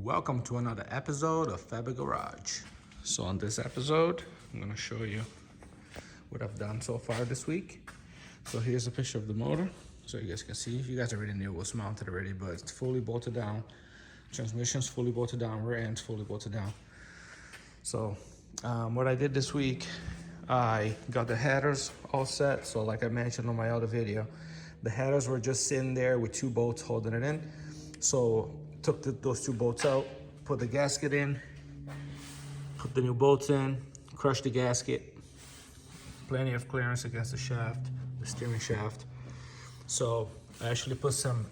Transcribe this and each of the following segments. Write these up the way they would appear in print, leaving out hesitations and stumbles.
Welcome to another episode of Fabricate. So on this episode, I'm gonna show you what I've done so far this week. So here's a picture of the motor, so you guys can see. You guys already knew it was mounted already, but it's fully bolted down. Transmission's fully bolted down, rear end's fully bolted down. So what I did this week, I got the headers all set. So like I mentioned on my other video, the headers were just sitting there with two bolts holding it in. So took those two bolts out, put the gasket in, put the new bolts in, crushed the gasket. Plenty of clearance against the shaft, the steering shaft. So I actually put some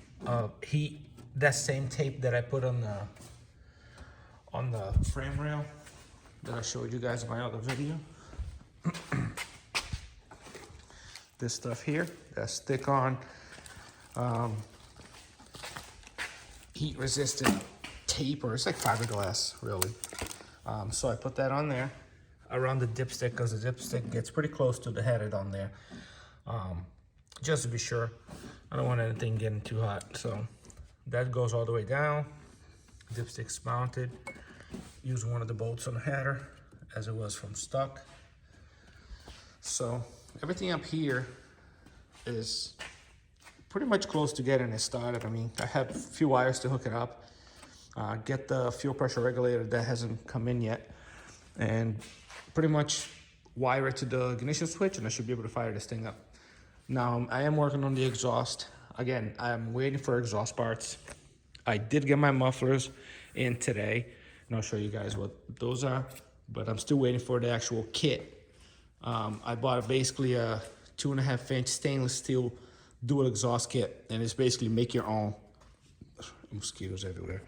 heat, that same tape that I put on the frame rail that I showed you guys in my other video. This stuff here, that's stick on heat resistant tape, or it's like fiberglass really. So I put that on there around the dipstick, because the dipstick gets pretty close to the header on there, just to be sure. I don't want anything getting too hot. So that goes all the way down. Dipstick's mounted. Use one of the bolts on the header as it was from stock. So everything up here is pretty much close to getting it started. I mean, I have a few wires to hook it up. Get the fuel pressure regulator that hasn't come in yet, and pretty much wire it to the ignition switch, and I should be able to fire this thing up. Now, I am working on the exhaust. Again, I'm waiting for exhaust parts. I did get my mufflers in today, and I'll show you guys what those are, but I'm still waiting for the actual kit. I bought basically a 2.5-inch stainless steel dual exhaust kit, and it's basically make your own. Mosquitoes everywhere.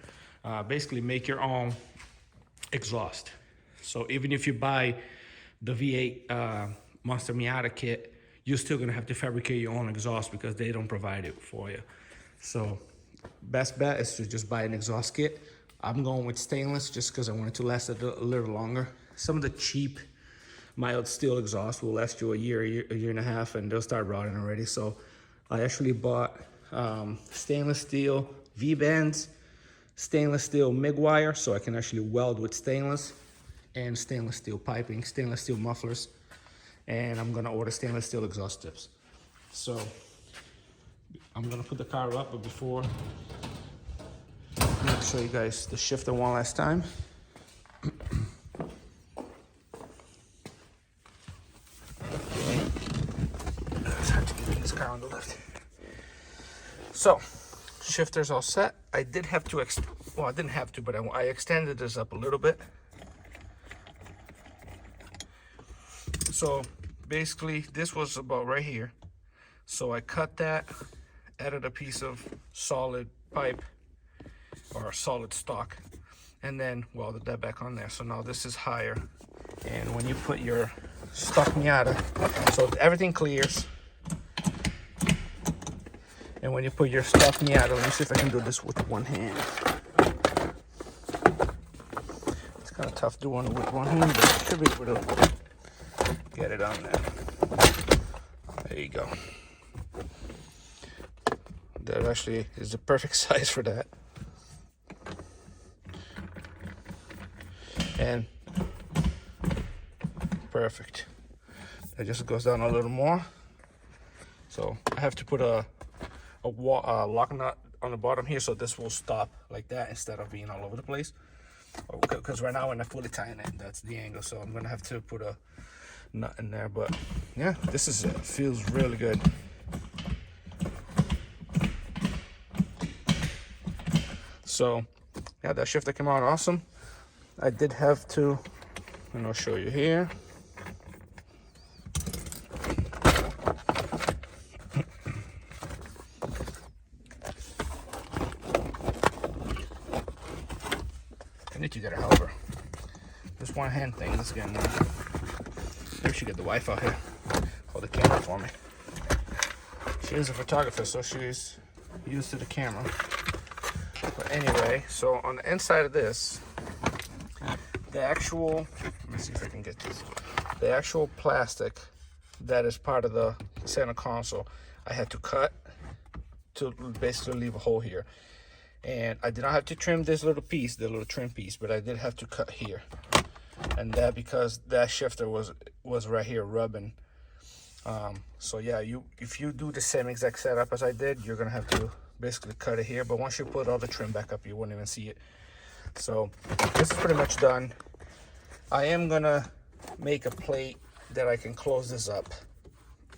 Basically make your own exhaust. So even if you buy the V8 Monster Miata kit, you're still gonna have to fabricate your own exhaust because they don't provide it for you. So best bet is to just buy an exhaust kit. I'm going with stainless just because I want it to last a little longer. Some of the cheap mild steel exhaust will last you a year and a half, and they'll start rotting already. So I actually bought stainless steel V-bands, stainless steel MIG wire, so I can actually weld with stainless, and stainless steel piping, stainless steel mufflers, and I'm gonna order stainless steel exhaust tips. So I'm gonna put the car up, but before, I'm gonna show you guys the shifter one last time. It's hard to get this car on the lift. So, shifter's all set. I did have to, well, I didn't have to, but I extended this up a little bit. So basically this was about right here. So I cut that, added a piece of solid pipe or solid stock, and then welded that back on there. So now this is higher. And when you put your stock Miata, so everything clears. And when you put your stock Miata, let me see if I can do this with one hand. It's kind of tough doing it with one hand, but I should be able to get it on there. There you go. That actually is the perfect size for that. And perfect. It just goes down a little more. So I have to put a lock nut on the bottom here, so this will stop like that instead of being all over the place. Because right now when I fully tighten it, that's the angle, so I'm gonna have to put a nut in there. But yeah, this is it. Feels really good. So yeah, that shifter came out awesome. I did have to, and I'll show you here. I need to get a helper. This one hand thing is getting maybe we should get the wife out here. Hold the camera for me. She is a photographer, so she's used to the camera. But anyway, so on the inside of this, the actual, let me see if I can get this. The actual plastic that is part of the center console, I had to cut to basically leave a hole here. And I did not have to trim this little piece, the little trim piece, but I did have to cut here. And that because that shifter was right here rubbing. So yeah, if you do the same exact setup as I did, you're gonna have to basically cut it here. But once you put all the trim back up, you won't even see it. So this is pretty much done. I am gonna make a plate that I can close this up,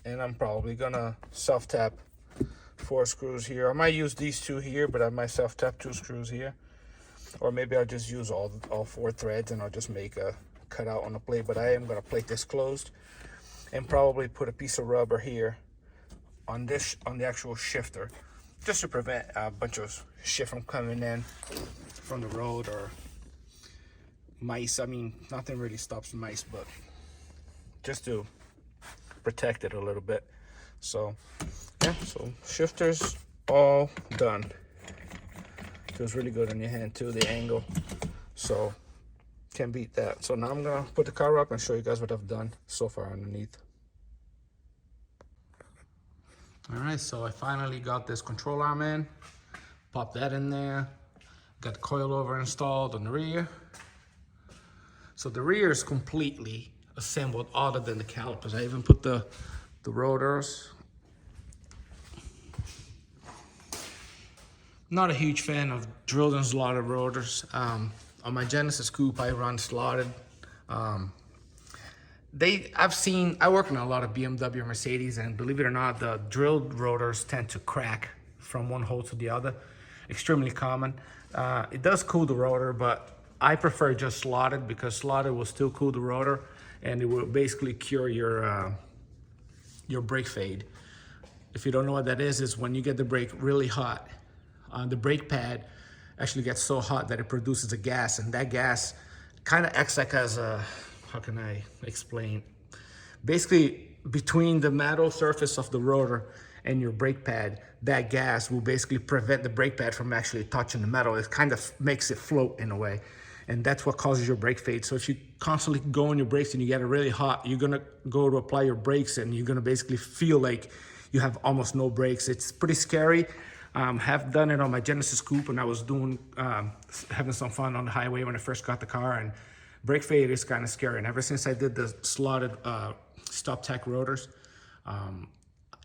and I'm probably gonna self-tap 4 screws here. I might use these 2 here, but I might self-tap 2 screws here, or maybe I'll just use all 4 threads and I'll just make a cutout on the plate. But I am gonna plate this closed and probably put a piece of rubber here on the actual shifter, just to prevent a bunch of shit from coming in from the road or mice. I mean, nothing really stops mice, but just to protect it a little bit. So yeah, so shifter's all done. Feels really good on your hand too, the angle. So can't beat that. So now I'm gonna put the car up and show you guys what I've done so far underneath. All right, so I finally got this control arm in. Pop that in there. Got the coilover installed on the rear. So the rear is completely assembled other than the calipers. I even put the rotors. Not a huge fan of drilled and slotted rotors. On my Genesis Coupe, I run slotted. I work on a lot of BMW and Mercedes, and believe it or not, the drilled rotors tend to crack from one hole to the other. Extremely common. It does cool the rotor, but I prefer just slotted because slotted will still cool the rotor, and it will basically cure your brake fade. If you don't know what that is when you get the brake really hot, the brake pad actually gets so hot that it produces a gas, and that gas kind of acts like as a, how can I explain? Basically, between the metal surface of the rotor and your brake pad, that gas will basically prevent the brake pad from actually touching the metal. It kind of makes it float in a way, and that's what causes your brake fade. So if you constantly go on your brakes and you get it really hot, you're gonna go to apply your brakes and you're gonna basically feel like you have almost no brakes. It's pretty scary. Have done it on my Genesis Coupe when I was doing having some fun on the highway when I first got the car, and brake fade is kind of scary. And ever since I did the slotted stop tech rotors,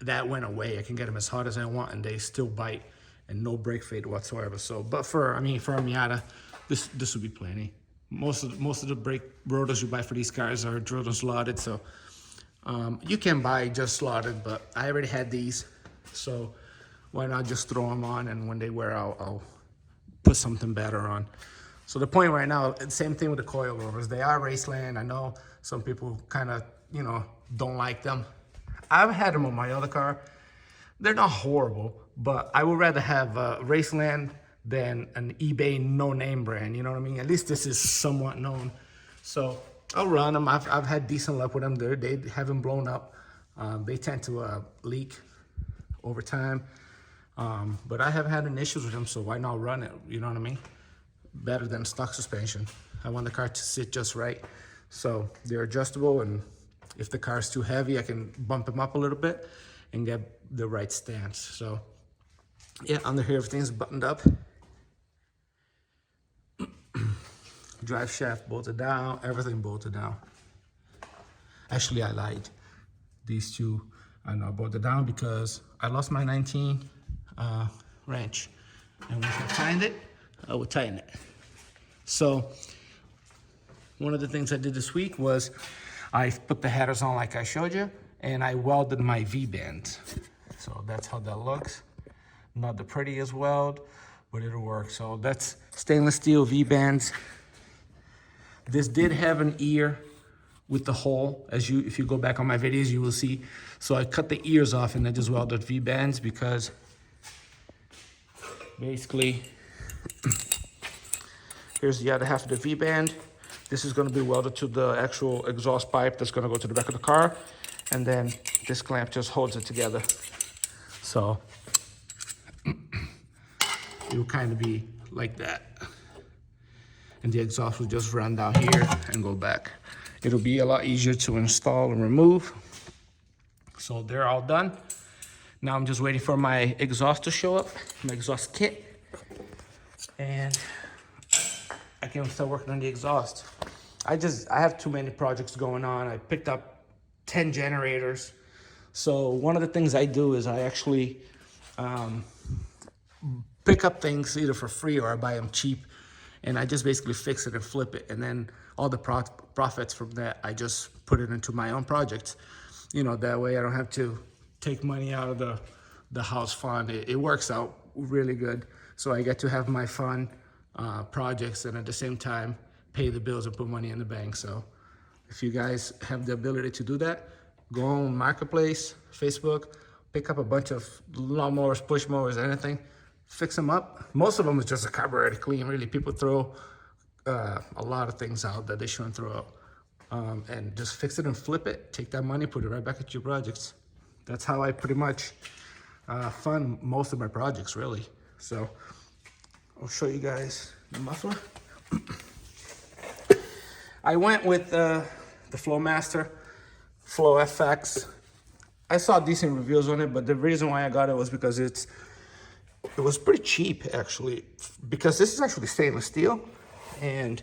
that went away. I can get them as hot as I want and they still bite, and no brake fade whatsoever. So, but for a Miata, this would be plenty. Most of the brake rotors you buy for these cars are drilled and slotted. So you can buy just slotted, but I already had these, so why not just throw them on, and when they wear out, I'll put something better on. So the point right now, same thing with the coilovers. They are Raceland. I know some people kind of, don't like them. I've had them on my other car. They're not horrible, but I would rather have Raceland than an eBay no-name brand, you know what I mean? At least this is somewhat known. So I'll run them. I've had decent luck with them. They haven't blown up. They tend to leak over time. But I haven't had any issues with them, so why not run it, you know what I mean? Better than stock suspension. I want the car to sit just right. So they're adjustable, and if the car is too heavy, I can bump them up a little bit and get the right stance. So yeah, under here, everything's buttoned up. Drive shaft bolted down, everything bolted down. Actually, I lied. These two are not bolted down because I lost my 19 wrench. And once I tightened it, I would tighten it. So one of the things I did this week was I put the headers on like I showed you, and I welded my V-bands. So that's how that looks. Not the prettiest weld, but it'll work. So that's stainless steel V-bands. This did have an ear with the hole. If you go back on my videos, you will see. So I cut the ears off and I just welded V-bands because basically, here's the other half of the V-band. This is gonna be welded to the actual exhaust pipe that's gonna go to the back of the car. And then this clamp just holds it together. So it will kind of be like that. And the exhaust will just run down here and go back. It'll be a lot easier to install and remove. So they're all done. Now I'm just waiting for my exhaust to show up, my exhaust kit. and I can start working on the exhaust. I have too many projects going on. I picked up 10 generators. So one of the things I do is I actually pick up things either for free or I buy them cheap, and I just basically fix it and flip it, and then all the profits from that I just put it into my own projects. You know, that way I don't have to take money out of the house fund. It works out really good. So I get to have my fun projects and at the same time pay the bills and put money in the bank. So if you guys have the ability to do that, go on Marketplace, Facebook, pick up a bunch of lawnmowers, push mowers, anything, fix them up. Most of them is just a carbureted clean, really. People throw a lot of things out that they shouldn't throw out. And just fix it and flip it, take that money, put it right back at your projects. That's how I pretty much fund most of my projects, really. So I'll show you guys the muffler. I went with the Flowmaster Flow FX. I saw decent reviews on it, but the reason why I got it was because it was pretty cheap, actually, because this is actually stainless steel, and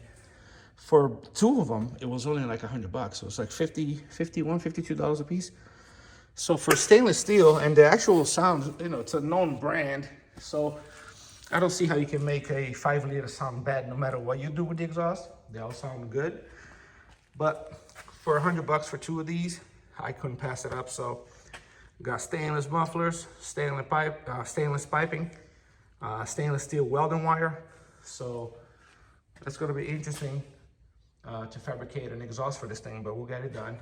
for two of them, it was only like $100. So it's like $52 a piece. So for stainless steel and the actual sound, you know, it's a known brand. So I don't see how you can make a 5-liter sound bad no matter what you do with the exhaust. They all sound good. But for $100 for two of these, I couldn't pass it up. So got stainless mufflers, stainless piping, stainless steel welding wire. So that's gonna be interesting to fabricate an exhaust for this thing, but we'll get it done.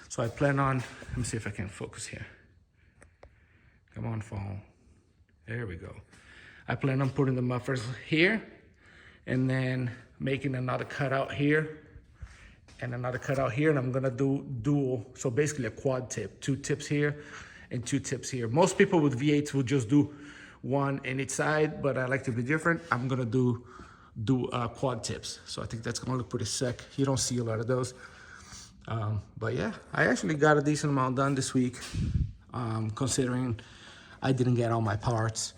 So I plan on, let me see if I can focus here. Come on, phone. There we go. I plan on putting the mufflers here and then making another cutout here and another cutout here, and I'm gonna do dual, so basically a quad tip, 2 tips here and 2 tips here. Most people with V8s will just do one in each side, but I like to be different. I'm gonna do quad tips. So I think that's gonna look pretty sick. You don't see a lot of those. But yeah, I actually got a decent amount done this week, considering I didn't get all my parts.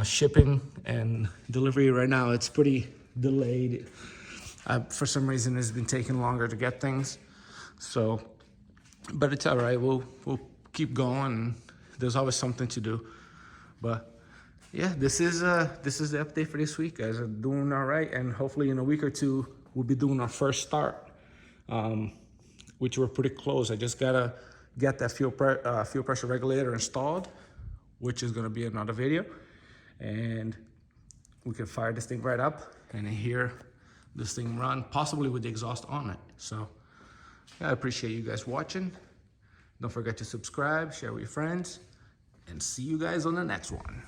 Shipping and delivery right now, it's pretty delayed. For some reason, it's been taking longer to get things. So, but it's all right. We'll keep going. There's always something to do. But yeah, this is the update for this week. Guys are doing all right, and hopefully in a week or two we'll be doing our first start, which we're pretty close. I just gotta get that fuel pressure regulator installed, which is gonna be another video, and we can fire this thing right up and hear this thing run, possibly with the exhaust on it. So yeah, I appreciate you guys watching. Don't forget to subscribe, share with your friends, and see you guys on the next one.